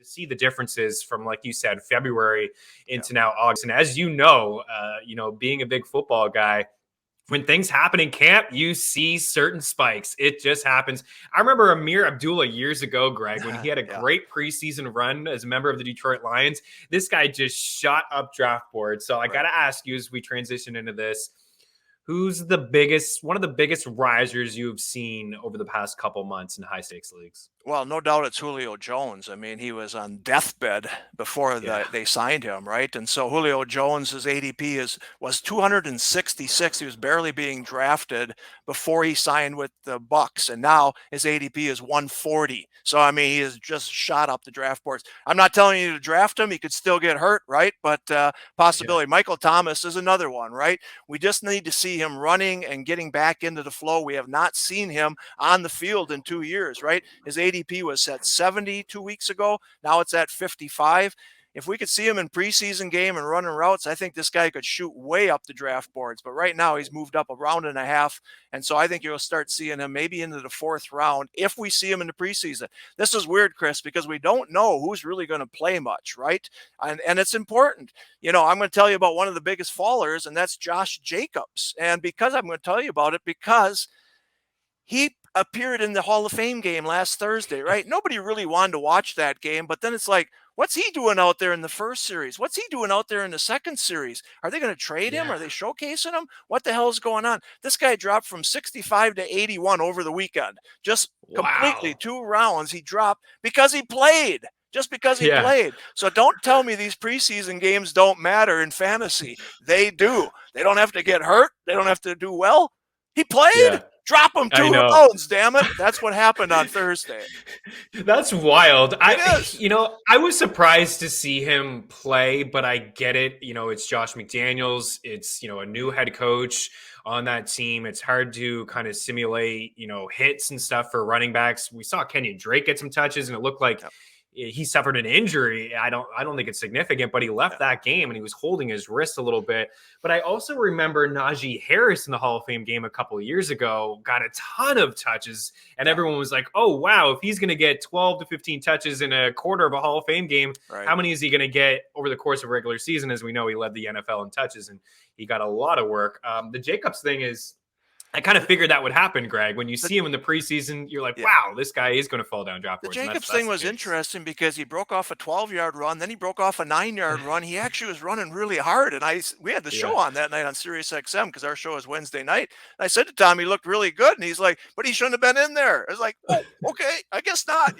see the differences from, like you said, February into now August. And as you know, being a big football guy, when things happen in camp, you see certain spikes. It just happens. I remember Amir Abdullah years ago, Greg, when he had a great preseason run as a member of the Detroit Lions. This guy just shot up draft boards. So I got to ask you, as we transition into this, who's one of the biggest risers you've seen over the past couple months in high stakes leagues? Well, no doubt it's Julio Jones. I mean, he was on deathbed before they signed him, right? And so Julio Jones' ADP was 266. He was barely being drafted before he signed with the Bucks, and now his ADP is 140. So I mean, he has just shot up the draft boards. I'm not telling you to draft him; he could still get hurt, right? But possibility. Michael Thomas is another one, right? We just need to see him running and getting back into the flow. We have not seen him on the field in 2 years, right? His ADP was at 70 2 weeks ago. Now it's at 55. If we could see him in preseason game and running routes, I think this guy could shoot way up the draft boards. But right now he's moved up a round and a half. And so I think you'll start seeing him maybe into the 4th round if we see him in the preseason. This is weird, Chris, because we don't know who's really going to play much, right? And it's important. I'm going to tell you about one of the biggest fallers, and that's Josh Jacobs. And because I'm going to tell you about it, because he appeared in the Hall of Fame game last Thursday, right? Nobody really wanted to watch that game, but then it's like, what's he doing out there in the first series? What's he doing out there in the second series? Are they going to trade him? Are they showcasing him? What the hell is going on? This guy dropped from 65 to 81 over the weekend. Just completely 2 rounds he dropped because he played. Just because he played. So don't tell me these preseason games don't matter in fantasy. They do. They don't have to get hurt. They don't have to do well. He played. Yeah. Drop him 2 rounds, damn it. That's what happened on Thursday. That's wild. I was surprised to see him play, but I get it. It's Josh McDaniels. It's, a new head coach on that team. It's hard to kind of simulate, hits and stuff for running backs. We saw Kenyon Drake get some touches, and it looked like he suffered an injury. I don't think it's significant, but he left that game and he was holding his wrist a little bit. But I also remember Naji Harris in the Hall of Fame game a couple of years ago got a ton of touches, and everyone was like, oh, wow, if he's going to get 12 to 15 touches in a quarter of a Hall of Fame game, how many is he going to get over the course of a regular season? As we know, he led the NFL in touches, and he got a lot of work. The Jacobs thing is, I kind of figured that would happen, Greg. When you see him in the preseason, you're like, wow, this guy is going to fall down draft boards. The Jacobs thing was interesting because he broke off a 12-yard run, then he broke off a 9-yard run. He actually was running really hard, and we had the show on that night on Sirius XM because our show is Wednesday night. And I said to Tom, he looked really good, and he's like, but he shouldn't have been in there. I was like, oh, okay, I guess not,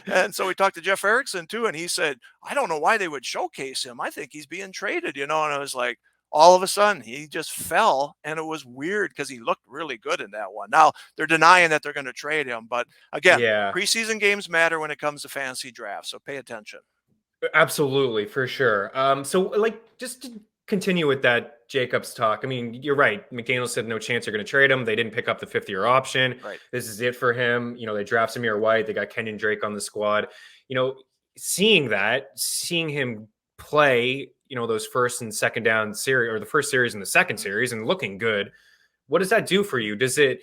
And so we talked to Jeff Erickson too, and he said, I don't know why they would showcase him. I think he's being traded, And I was like, all of a sudden he just fell, and it was weird because he looked really good in that one. Now they're denying that they're going to trade him, but again, preseason games matter when it comes to fantasy drafts, so pay attention. Absolutely, for sure. So just to continue with that Jacobs talk, I mean, you're right. McDaniel said no chance they're going to trade him. They didn't pick up the 5th-year option. Right. This is it for him. They draft Samir White. They got Kenyon Drake on the squad. Seeing him play, those first and second down series, or the first series and the second series, and looking good, what does that do for you? Does it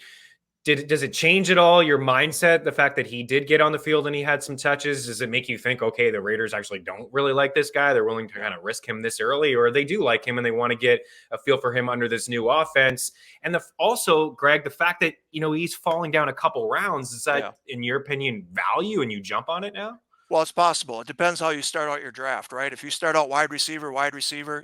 change at all your mindset, the fact that he did get on the field and he had some touches? Does it make you think, okay, the Raiders actually don't really like this guy, they're willing to kind of risk him this early, or they do like him and they want to get a feel for him under this new offense? And also, Greg, the fact that he's falling down a couple rounds, is that in your opinion value and you jump on it now? Well, it's possible. It depends how you start out your draft, right? If you start out wide receiver,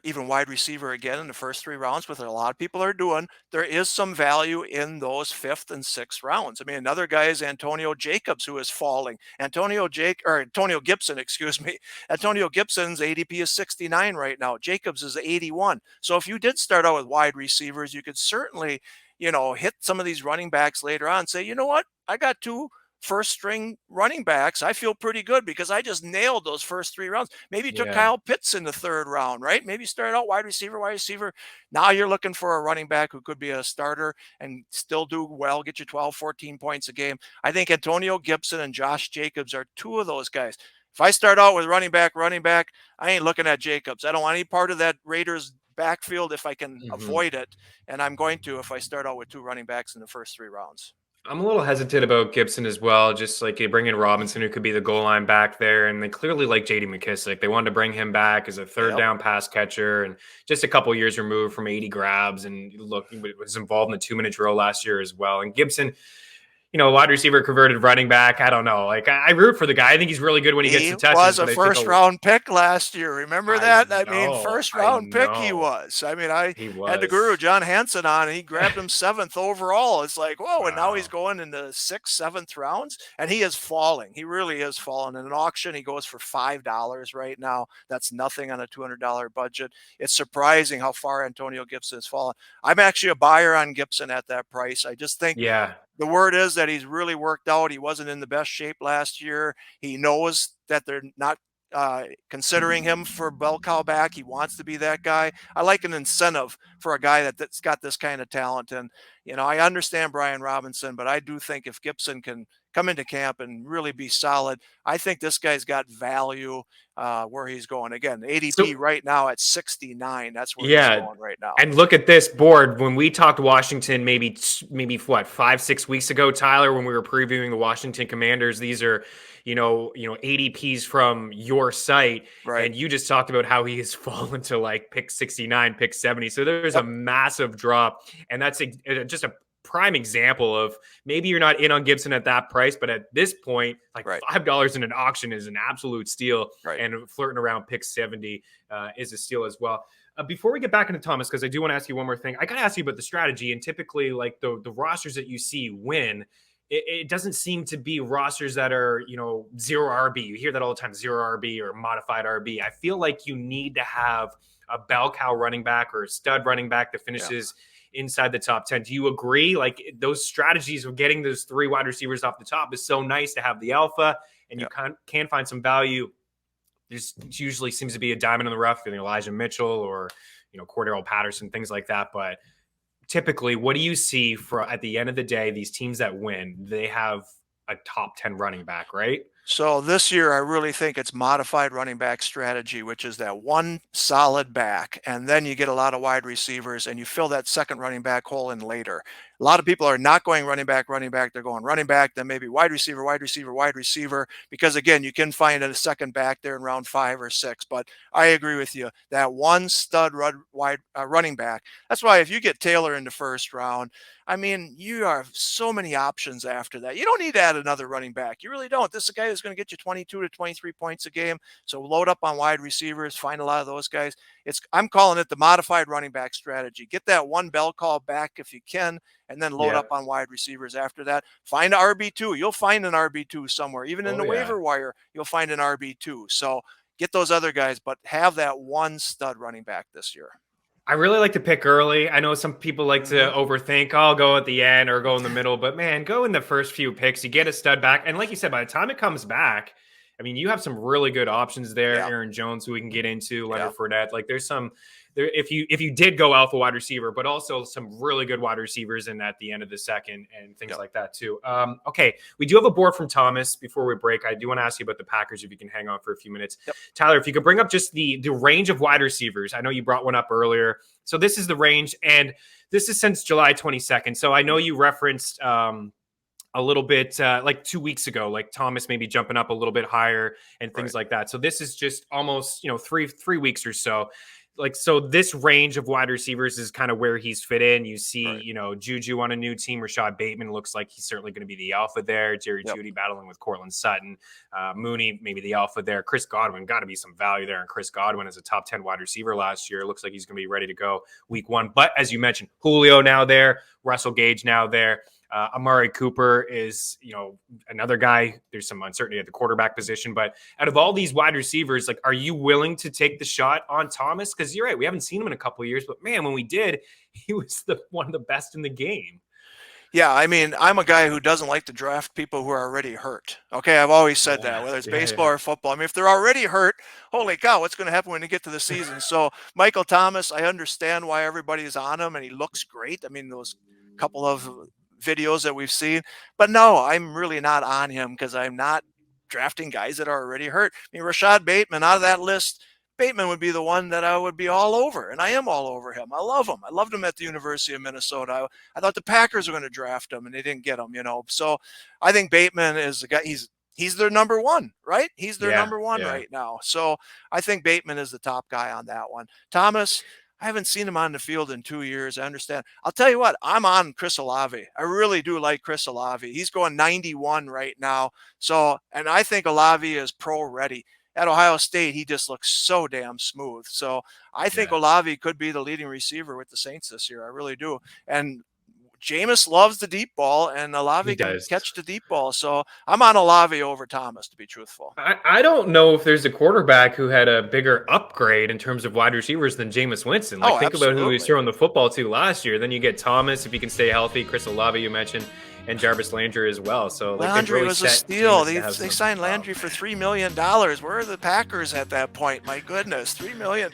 even wide receiver again in the first 3 rounds, which a lot of people are doing, there is some value in those 5th and 6th rounds. I mean, another guy is Antonio Jacobs, who is falling. Antonio Gibson, excuse me. Antonio Gibson's ADP is 69 right now. Jacobs is 81. So if you did start out with wide receivers, you could certainly, hit some of these running backs later on and say, you know what? I got 2 first-string running backs. I feel pretty good because I just nailed those first 3 rounds. Maybe you took Kyle Pitts in the 3rd round, right? Maybe you started out wide receiver. Now you're looking for a running back who could be a starter and still do well, get you 12, 14 points a game. I think Antonio Gibson and Josh Jacobs are 2 of those guys. If I start out with running back, I ain't looking at Jacobs. I don't want any part of that Raiders backfield if I can avoid it, and I'm going to if I start out with 2 running backs in the first 3 rounds. I'm a little hesitant about Gibson as well. Just like you bring in Robinson, who could be the goal line back there, and they clearly like J.D. McKissick. They wanted to bring him back as a third Yep. down pass catcher, and just a couple years removed from 80 grabs, and look, he was involved in the 2-minute drill last year as well. And Gibson, wide receiver converted running back. I don't know. Like I root for the guy. I think he's really good when he gets He the touches. was a But I think first-round pick last year. Remember that? I mean, I first-round pick he know was. I mean, I he had the was. guru John Hansen on, and he grabbed him 7th overall. It's like, whoa, and now he's Wow. going in the 6th, 7th rounds, and he is falling. He really is falling. In an auction, he goes for $5 right now. That's nothing on a $200 budget. It's surprising how far Antonio Gibson has fallen. I'm actually a buyer on Gibson at that price. I just think Yeah. the word is that he's really worked out. He wasn't in the best shape last year. He knows that they're not considering him for bell cow back. He wants to be that guy. I like an incentive for a guy that's got this kind of talent. And, I understand Brian Robinson, but I do think if Gibson can come into camp and really be solid, I think this guy's got value where he's going. Again, ADP So right now at 69. That's where he's yeah. going right now. And look at this board. When we talked Washington, maybe what 5-6 weeks ago, Tyler, when we were previewing the Washington Commanders, these are, ADPs from your site, Right. and you just talked about how he has fallen to like pick 69, pick 70. So there's a Yep. massive drop, and that's just a prime example of maybe you're not in on Gibson at that price, but at this point, like Right. $5 in an auction is an absolute steal, Right. and flirting around pick 70 is a steal as well. Before we get back into Thomas, because I do want to ask you one more thing, I got to ask you about the strategy. And typically, like the rosters that you see win, it doesn't seem to be rosters that are, zero RB. You hear that all the time, zero RB or modified RB. I feel like you need to have a bell cow running back or a stud running back that finishes inside the top 10. Do you agree? Like those strategies of getting those 3 wide receivers off the top is so nice to have the alpha, and you can find some value. There's usually seems to be a diamond in the rough, Elijah Mitchell or Cordero Patterson, things like that. But typically, what do you see for at the end of the day? These teams that win, they have a top 10 running back, right? So this year, I really think it's modified running back strategy, which is that one solid back, and then you get a lot of wide receivers, and you fill that second running back hole in later. A lot of people are not going running back. They're going running back, then maybe wide receiver, because again, you can find a second back there in round 5 or 6. But I agree with you. That one stud running back. That's why if you get Taylor in the first round, I mean, you have so many options after that. You don't need to add another running back. You really don't. This is a guy who's going to get you 22 to 23 points a game. So load up on wide receivers, find a lot of those guys. I'm calling it the modified running back strategy. Get that one bell call back if you can, and then load up on wide receivers after that. Find an RB2. You'll find an RB2 somewhere. Even in the waiver wire, you'll find an RB2. So get those other guys, but have that one stud running back this year. I really like to pick early. I know some people like to overthink. I'll go at the end or go in the middle, but man, go in the first few picks. You get a stud back. And like you said, by the time it comes back, I mean, you have some really good options there. Yeah. Aaron Jones, who we can get into, Leonard Fournette. Like there's some there if you did go alpha wide receiver, but also some really good wide receivers in at the end of the second and things like that too. Okay, we do have a board from Thomas before we break. I do want to ask you about the Packers if you can hang on for a few minutes. Tyler, if you could bring up just the range of wide receivers. I know you brought one up earlier. So this is the range, and this is since July 22nd. So I know you referenced a little bit like 2 weeks ago, like Thomas maybe jumping up a little bit higher and things like that. So this is just almost, three weeks or so. Like, so this range of wide receivers is kind of where he's fit in. You see, Juju on a new team. Rashad Bateman looks like he's certainly going to be the alpha there. Jerry Jeudy battling with Cortland Sutton. Mooney, maybe the alpha there. Chris Godwin, got to be some value there. And Chris Godwin is a top 10 wide receiver last year. It looks like he's going to be ready to go week 1. But as you mentioned, Julio now there. Russell Gage now there. Amari Cooper is, another guy. There's some uncertainty at the quarterback position, but out of all these wide receivers, like, are you willing to take the shot on Thomas? Because you're right, we haven't seen him in a couple of years, but man, when we did, he was one of the best in the game. Yeah, I mean, I'm a guy who doesn't like to draft people who are already hurt. Okay, I've always said that, whether it's baseball or football. I mean, if they're already hurt, holy cow, what's going to happen when they get to the season? So Michael Thomas, I understand why everybody's on him, and he looks great. I mean, those couple of videos that we've seen, but no, I'm really not on him because I'm not drafting guys that are already hurt. I mean, Rashad Bateman out of that list, Bateman would be the one that I would be all over, and I am all over him. I love him. I loved him at the University of Minnesota. I thought the Packers were going to draft him, and they didn't get him, So I think Bateman is the guy. He's their number one, right? He's their number one right now. So I think Bateman is the top guy on that one. Thomas, I haven't seen him on the field in 2 years. I understand. I'll tell you what, I'm on Chris Olave. I really do like Chris Olave. He's going 91 right now. So, and I think Olave is pro ready. At Ohio State, he just looks so damn smooth. So I think Olave could be the leading receiver with the Saints this year. I really do. And Jameis loves the deep ball, and Olave can catch the deep ball. So I'm on Olave over Thomas, to be truthful. I don't know if there's a quarterback who had a bigger upgrade in terms of wide receivers than Jameis Winston. Like, think about who he was throwing the football to last year. Then you get Thomas, if he can stay healthy, Chris Olave, you mentioned, and Jarvis Landry as well. So Landry was a steal. They signed Landry for $3 million. Where are the Packers at that point? My goodness, $3 million.